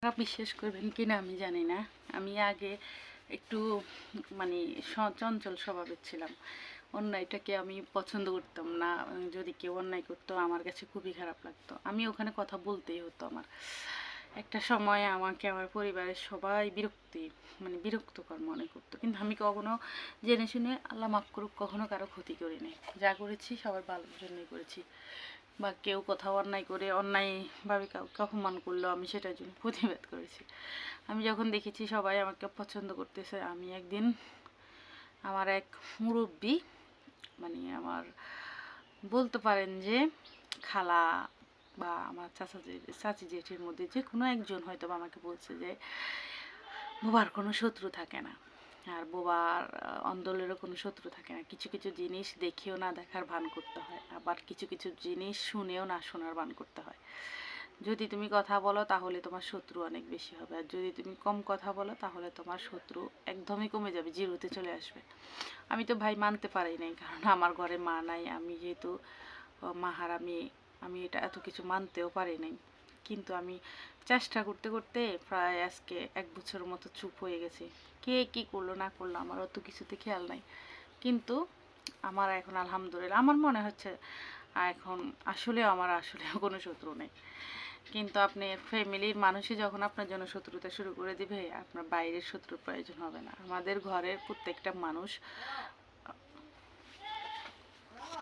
বিশ্বাস করবেন কি না আমি জানি না। আমি আগে একটু মানে চঞ্চল স্বভাবের ছিলাম। অন্যায়টাকে আমি পছন্দ করতাম না। যদি কেউ অন্যায় করতো আমার কাছে খুবই খারাপ লাগতো। আমি ওখানে কথা বলতেই হতো আমার। একটা সময় আমাকে আমার পরিবারের সবাই বিরক্তকর মনে করতো। কিন্তু আমি কখনো জেনে শুনে আল্লাহ মাফ করুক কখনো কারো ক্ষতি করিনি। যা করেছি সবার ভালোর জন্যই করেছি। বা কেউ কোথাও অন্যায় করে অন্যায়ভাবে কাউকে অপমান করলো আমি সেটার জন্য প্রতিবাদ করেছি। আমি যখন দেখেছি সবাই আমাকে পছন্দ করতেছে, আমি একদিন আমার এক মুরব্বি আমার বলতে পারেন যে খালা বা আমার চাচি জেঠির মধ্যে যে কোনো একজন হয়তো আমাকে বলছে যে বোবার কোনো শত্রু থাকে না, আর বোবার অন্দলেরও কোনো শত্রু থাকে না। কিছু কিছু জিনিস দেখেও না দেখার ভান করতে হয়, আবার কিছু কিছু জিনিস শুনেও না শোনার ভান করতে হয়। যদি তুমি কথা বলো তাহলে তোমার শত্রু অনেক বেশি হবে, আর যদি তুমি কম কথা বলো তাহলে তোমার শত্রু একদমই কমে যাবে, জিরোতে চলে আসবে। আমি তো ভাই মানতে পারি নাই, কারণ আমার ঘরে মা নাই। আমি যেহেতু মাহার আমি এটা এত কিছু মানতেও পারি নাই। কিন্তু আমি চেষ্টা করতে করতে প্রায় আজকে 1 বছরের মতো চুপ হয়ে গেছি। কে কী করলো না করলো আমার অত কিছুতে খেয়াল নাই। কিন্তু আমার এখন আলহামদুলিল্লাহ আমার মনে হচ্ছে এখন আসলেও কোনো শত্রু নেই। কিন্তু আপনার ফ্যামিলির মানুষই যখন আপনার জন্য শত্রুতা শুরু করে দিবে, আপনার বাইরের শত্রুর প্রয়োজন হবে না। আমাদের ঘরের প্রত্যেকটা মানুষ